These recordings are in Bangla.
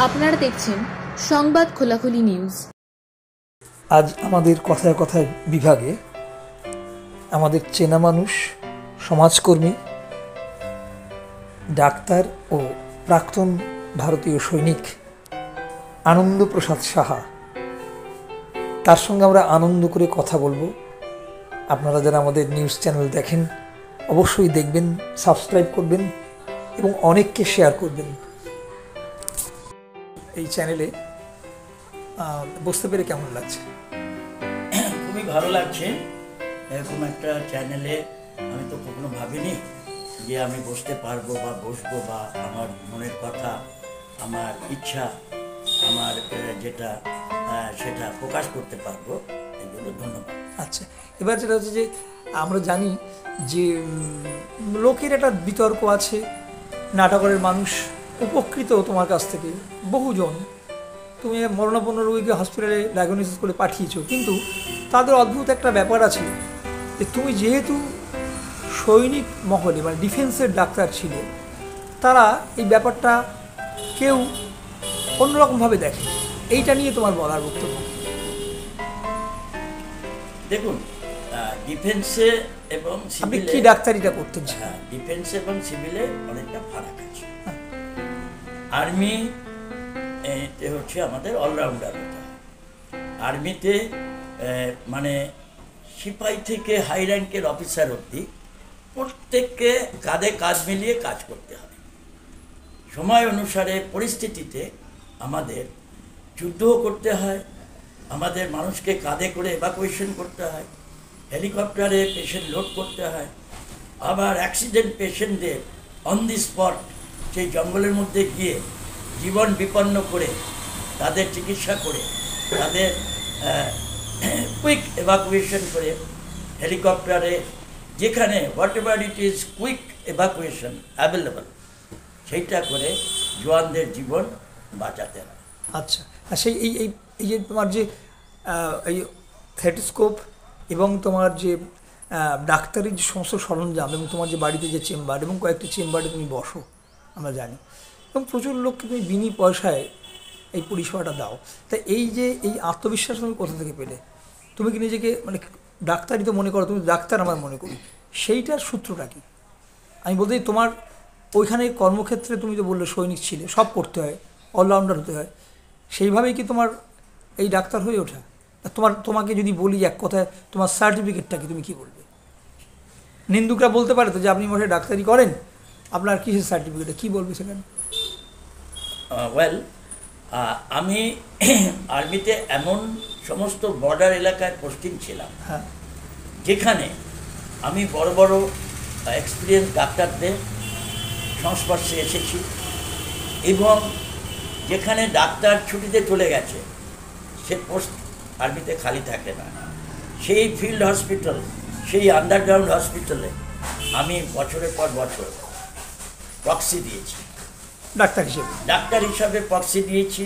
আপনারা দেখছেন সংবাদ খোলাখুলি নিউজ। আজ আমাদের কথায় কথায় বিভাগে আমাদের চেনা মানুষ, সমাজকর্মী, ডাক্তার ও প্রাক্তন ভারতীয় সৈনিক আনন্দ প্রসাদ সাহা, তার সঙ্গে আমরা আনন্দ করে কথা বলবো। আপনারা যারা আমাদের নিউজ চ্যানেল দেখেন অবশ্যই দেখবেন, সাবস্ক্রাইব করবেন এবং অনেককে শেয়ার করবেন। এই চ্যানেলে বসতে পেরে কেমন লাগছে? খুবই ভালো লাগছে। এরকম একটা চ্যানেলে আমি তো কখনো ভাবিনি যে আমি বসতে পারবো বা বসবো, বা আমার মনের কথা, আমার ইচ্ছা, আমার যেটা সেটা প্রকাশ করতে পারবো। এগুলো ধন্যবাদ। আচ্ছা, এবার যেটা হচ্ছে যে আমরা জানি যে লোকের একটা বিতর্ক আছে, নাটকের মানুষ উপকৃত তোমার কাছ থেকে বহুজন। তুমি মরণাপন্ন রোগীকে হসপিটালে ডায়াগনোসিস করে পাঠিয়েছো, কিন্তু তাদের অদ্ভুত একটা ব্যাপার আছে যে তুমি যেহেতু সৈনিক মহলে মানে ডিফেন্সের ডাক্তার ছিলে, তারা এই ব্যাপারটা কেউ অন্যরকমভাবে দেখে। এইটা নিয়ে তোমার বলার বক্তব্য। দেখুন, ডিফেন্সে এবং আপনি সিভিলে কি ডাক্তারিটা করতেন? হ্যাঁ, ডিফেন্স এবং সিভিলে অনেকটা ফারাক আছে। আর্মি হচ্ছে আমাদের অলরাউন্ডার হতে হয়। আর্মিতে মানে সিপাহি থেকে হাই র্যাঙ্কের অফিসার অবধি প্রত্যেককে কাঁধে কাঁধ মিলিয়ে কাজ করতে হয়। সময় অনুসারে পরিস্থিতিতে আমাদের যুদ্ধও করতে হয়, আমাদের মানুষকে কাঁধে করে এভাকুয়েশন করতে হয়, হেলিকপ্টারে পেশেন্ট লোড করতে হয়, আবার অ্যাক্সিডেন্ট পেশেন্টদের অন দি স্পট সেই জঙ্গলের মধ্যে গিয়ে জীবন বিপন্ন করে তাদের চিকিৎসা করে তাদের কুইক এভাকুয়েশন করে হেলিকপ্টারে যেখানে what ever it is quick evacuation available সেইটা করে জওয়ানদের জীবন বাঁচাতে হয়। আচ্ছা, আর সেই এই যে তোমার যে এই থেটিস্কোপ এবং তোমার যে ডাক্তারের যে সমস্ত সরঞ্জাম এবং তোমার যে বাড়িতে যে চেম্বার এবং কয়েকটি চেম্বারে তুমি বসো আমরা জানি, এবং প্রচুর লোককে তুমি বিনি পয়সায় এই পরিষেবাটা দাও, তা এই যে এই আত্মবিশ্বাস তুমি কোথা থেকে পেলে? তুমি কি নিজেকে মানে ডাক্তারই তো মনে করো, তুমি ডাক্তার আমার মনে করি, সেইটার সূত্রটা কি? আমি বলতে তোমার ওইখানে কর্মক্ষেত্রে তুমি তো বললে সৈনিক ছিলে, সব করতে হয়, অলরাউন্ডার হতে হয়, সেইভাবেই কি তোমার এই ডাক্তার হয়ে ওঠা? তোমাকে যদি বলি এক কথায় তোমার সার্টিফিকেটটা কি, তুমি কি বলবে? নিন্দুকরা বলতে পারে তো যে আপনি মশাই ডাক্তারি করেন, আপনার কিসের সার্টিফিকেটে, কি বলবে সেখানে? ওয়েল, আমি আর্মিতে এমন সমস্ত বর্ডার এলাকায় পোস্টিং ছিলাম যেখানে আমি বড় বড় এক্সপিরিয়েন্স ডাক্তারদের সংস্পর্শে এসেছি, এবং যেখানে ডাক্তার ছুটিতে চলে গেছে সে পোস্ট আর্মিতে খালি থাকে না। সেই ফিল্ড হসপিটাল, সেই আন্ডারগ্রাউন্ড হসপিটালে আমি বছরের পর বছর প্রক্সি দিয়েছি, ডাক্তার হিসাবে প্রক্সি দিয়েছি,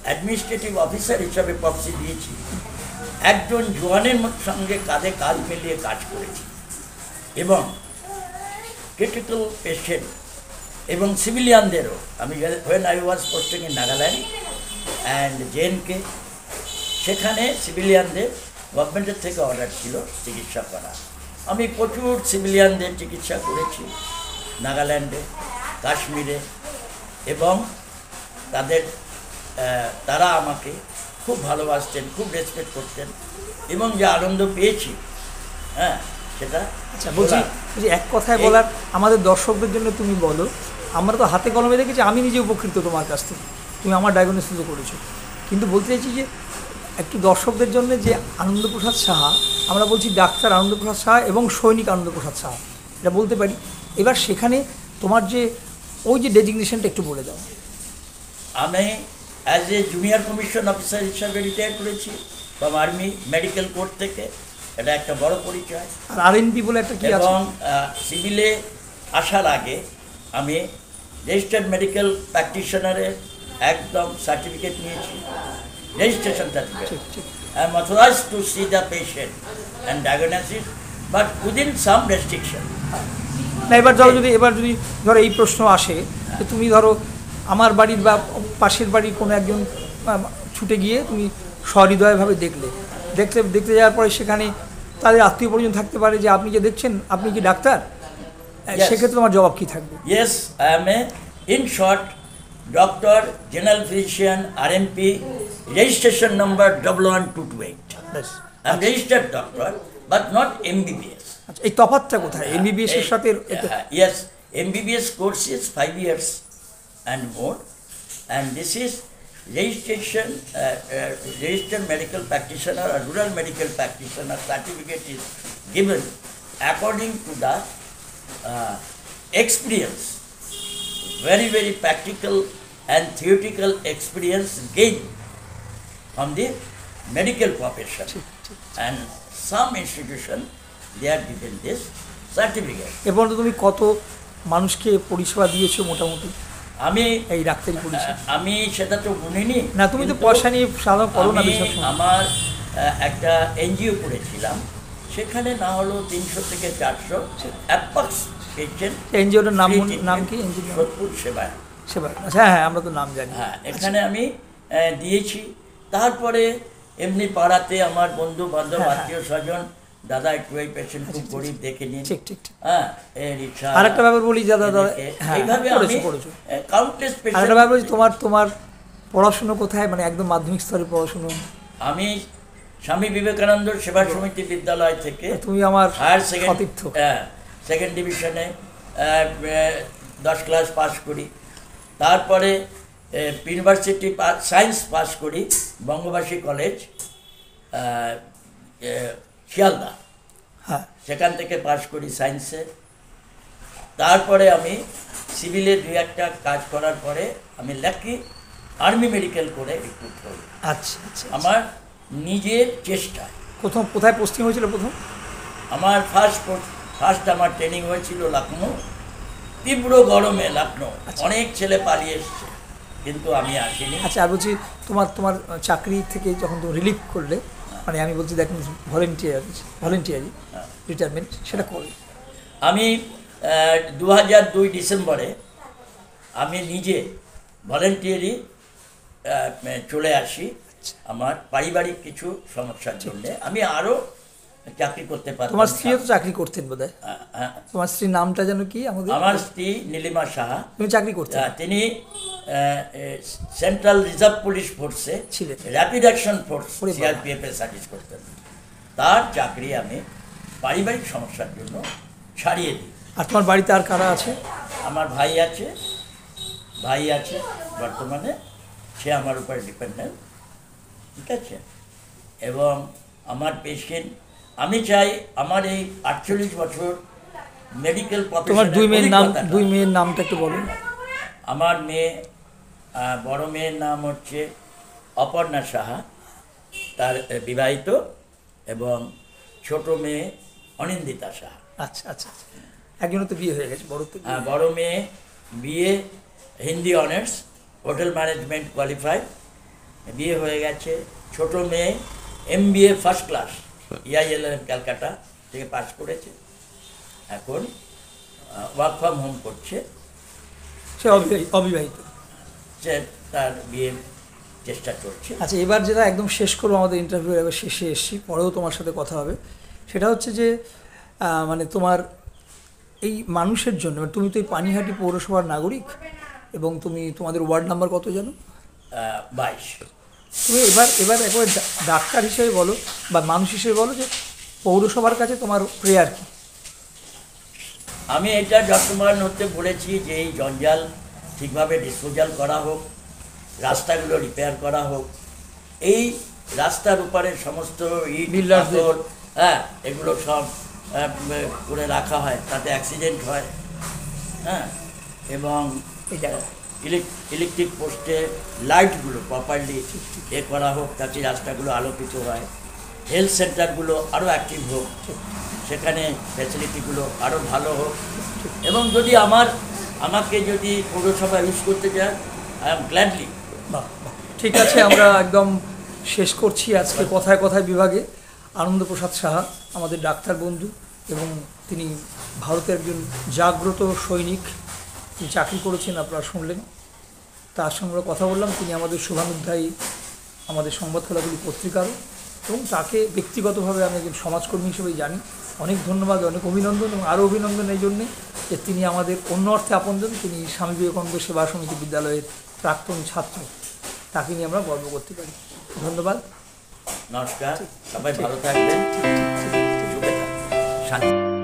অ্যাডমিনিস্ট্রেটিভ অফিসার হিসাবে প্রক্সি দিয়েছি, একজন জওয়ানের সঙ্গে কাঁধে কাঁধ মিলিয়ে কাজ করেছি, এবং ক্রিটিক্যাল পেশেন্ট এবং সিভিলিয়ানদেরও আমি when I was posting in Nagaland and J&K, সেখানে সিভিলিয়ানদের গভর্নমেন্টের থেকে অর্ডার ছিল চিকিৎসা করা। আমি প্রচুর সিভিলিয়ানদের চিকিৎসা করেছি নাগাল্যান্ডে, কাশ্মীরে, এবং তারা আমাকে খুব ভালোবাসতেন, খুব রেসপেক্ট করতেন, এবং যে আনন্দ পেয়েছি সেটা। আচ্ছা, বলছি যে এক কথায় বলার আমাদের দর্শকদের জন্য তুমি বলো, আমরা তো হাতে কলমে দেখেছি, আমি নিজে উপকৃত তোমার কাছ থেকে, তুমি আমার ডায়াগনোসিসও করেছো, কিন্তু বলতে চাইছি যে একটু দর্শকদের জন্য যে আনন্দপ্রসাদ সাহা, আমরা বলছি ডাক্তার আনন্দপ্রসাদ সাহা এবং সৈনিক আনন্দপ্রসাদ সাহা, এটা বলতে পারি। এবার সেখানে তোমার যে ওই যে ডেজিগনেশনটা একটু বলে দাও। আমি as a junior commission officer হিসাবে রিটায়ার করেছি ফ্রম আর্মি মেডিকেল কোর্ট থেকে, এটা একটা বড় পরিচয়। আর আরএনপি বলে একটা কি আছে? এবং সিভিলে আসার আগে আমি রেজিস্টার্ড মেডিকেল প্র্যাকটিশনারের একদম সার্টিফিকেট নিয়েছি, registration certificate. I am authorised to see the patient and diagnosis, but within some restriction. না, এবার যদি ধরো এই প্রশ্ন আসে যে তুমি ধরো আমার বাড়ির বা পাশের বাড়ির কোনো একজন ছুটে গিয়ে তুমি সহৃদয়ভাবে দেখতে যাওয়ার পরে সেখানে তাদের আত্মীয় পরিজন থাকতে পারে যে আপনি যে দেখছেন আপনি কি ডাক্তার, সেক্ষেত্রে তোমার জবাব কী থাকবে? Yes, I M A in short doctor general physician RMP registration number 11228. I'm registered doctor but not MBBS. আচ্ছা, এই তফাৎটা কোথায় MBBS এর সাথে? Yes, MBBS course is 5 years and more, and this is registration registered medical practitioner or rural medical practitioner certificate is given according to the experience, very practical and theoretical experience gained from the medical profession, and some institution they are given this certificate. এরপর তুমি কত মানুষকে পরিষেবা দিয়েছো মোটামুটি আমি এই ডাক্তারি পরিষেবা? আমি সেটা তো গুনিনি না, তুমি তো পয়সা নিয়ে সাধারণ করো না বিষয়। আমার একটা NGO করেছিলাম, সেখানে না হলো 300 থেকে 400 অ্যাপ্রক্স পেশেন্ট। NGOটার নাম কি? সোদপুর সেবা। আচ্ছা, হ্যাঁ আমরা তো নাম জানি। হ্যাঁ, এখানে আমি দিয়েছি। তারপরে এমনি পাড়াতে আমার বন্ধু বান্ধব আত্মীয় স্বজন, দাদা একটু এই পেশেন্ট খুব গরিব দেখে নিন। ঠিক। হ্যাঁ, এই রিক্সা। আরেকটা ব্যাপার বলি দাদা, এইভাবে আমি কাউন্টলেস পেশেন্ট। আরেকটা ব্যাপার, তোমার পড়াশুনো কোথায়, মানে একদম মাধ্যমিক স্তরের পড়াশুনো? আমি স্বামী বিবেকানন্দ সেবা সমিতি বিদ্যালয় থেকে তুমি আমার হায়ার সেকেন্ড ডিভিশনে 10 ক্লাস পাস করি। তারপরে ইউনিভার্সিটি সায়েন্স পাস করি বঙ্গবাসী কলেজ শিয়ালদা, হ্যাঁ সেখান থেকে পাস করি সায়েন্সে। তারপরে আমি সিভিলে 2-1টা কাজ করার পরে আমি লাকি আর্মি মেডিকেল করে রিক্রুট করি। আচ্ছা, আমার নিজের চেষ্টা। কোথায় পোস্টিং হয়েছিল প্রথম? আমার ফার্স্ট আমার ট্রেনিং হয়েছিল লখনৌ, তীব্র গরমে লখনৌ। অনেক ছেলে পালিয়ে এসছে, কিন্তু আমি আসিনি। আচ্ছা, আর বলছি তোমার চাকরি থেকে যখন তুমি রিলিভ করলে, মানে আমি বলছি দেখুন ভলেন্টিয়ারি রিটায়ারমেন্ট, সেটা করলে? আমি 2002 ডিসেম্বরে আমি নিজে ভলেন্টিয়ারি চলে আসি। আমার পারিবারিক কিছু সমস্যার জন্য আমি আরও চাকরি করতে পারতাম। তোমার স্ত্রীও তো চাকরি করতেন বোধহয়? তোমার স্ত্রীর নামটা যেন কি আমাদের? আমার স্ত্রী নীলিমা সাহা। তুমি চাকরি করতেন? তিনি সেন্ট্রাল রিজার্ভ পুলিশ ফোর্সে ছিলেন, rapid action force CRPF a service করতেন। তার চাকরি আমি পারিবারিক সমস্যার জন্য ছাড়িয়ে দিই। আর তোমার বাড়িতে আর কারা আছে? আমার ভাই আছে বর্তমানে, সে আমার উপরে ডিপেন্ডেন্ট, ঠিক আছে। এবং আমার পেশেন্ট, আমি চাই আমার এই 48 বছর মেডিকেল প্রফেশন। তোমার দুই মেয়ের নামটা একটু বলুন। আমার বড় মেয়ের নাম হচ্ছে অপর্ণা সাহা, তার বিবাহিত, এবং ছোট মেয়ে অনিন্দিতা সাহা। আচ্ছা, একজনের তো বিয়ে হয়ে গেছে, বড় মেয়ে বিয়ে Hindi honours, hotel management qualified, বিয়ে হয়ে গেছে। ছোট মেয়ে MBA first class EILM Calcutta থেকে পাস করেছে, এখন ওয়ার্ক ফ্রম হোম করছে। সে অবিবাহিত, সে তার বিয়ে চেষ্টা করছে। আচ্ছা, এবার যেটা একদম শেষ করবো, আমাদের ইন্টারভিউ এবার শেষে এসেছি, পরেও তোমার সাথে কথা হবে, সেটা হচ্ছে যে মানে তোমার এই মানুষের জন্য, তুমি তো এই পানিহাটি পৌরসভার নাগরিক, এবং তোমাদের ওয়ার্ড নাম্বার কত জানো? 22। তুমি এবার একবার ডাক্তার হিসেবে বলো বা মানুষ হিসেবে বলো যে পৌরসভার কাছে তোমার প্রেয়ার কি? আমি এটা যত্নবান হতে বলেছি যে এই জঞ্জাল ঠিকভাবে ডিসপোজাল করা হোক, রাস্তাগুলো রিপেয়ার করা হোক, এই রাস্তার উপরে সমস্ত ইট পাথর এগুলো সব করে রাখা হয়, তাতে অ্যাক্সিডেন্ট হয়। হ্যাঁ, এবং ইলেকট্রিক পোস্টে লাইটগুলো প্রপারলি করা হোক, তাতে রাস্তাগুলো আলোকিত হয়। হেলথ সেন্টারগুলো আরও অ্যাক্টিভ হোক, সেখানে ফ্যাসিলিটিগুলো আরও ভালো হোক। এবং যদি আমাকে যদি পৌরসভা ইউজ করতে চায়, আই এম গ্ল্যাডলি। ঠিক আছে, আমরা একদম শেষ করছি আজকে কথায় কথায় বিভাগে। আনন্দপ্রসাদ সাহা আমাদের ডাক্তার বন্ধু, এবং তিনি ভারতের একজন জাগ্রত সৈনিক, তিনি চাকরি করেছেন, আপনারা শুনলেন। তার সঙ্গে আমরা কথা বললাম। তিনি আমাদের শুভানুধ্যায়ী, আমাদের সংবাদ খোলাখুলি পত্রিকারও, এবং তাকে ব্যক্তিগতভাবে আমি একজন সমাজকর্মী হিসেবেই জানি। অনেক ধন্যবাদ, অনেক অভিনন্দন, এবং আরও অভিনন্দন এই জন্যে যে তিনি আমাদের অন্য অর্থে আপনজন। তিনি স্বামী বিবেকানন্দ সেবা সমিতি বিদ্যালয়ের প্রাক্তন ছাত্র, তাকে নিয়ে আমরা গর্ব করতে পারি। ধন্যবাদ, নমস্কার, সবাই ভালো থাকবেন, সুখে থাকবেন, শান্তি।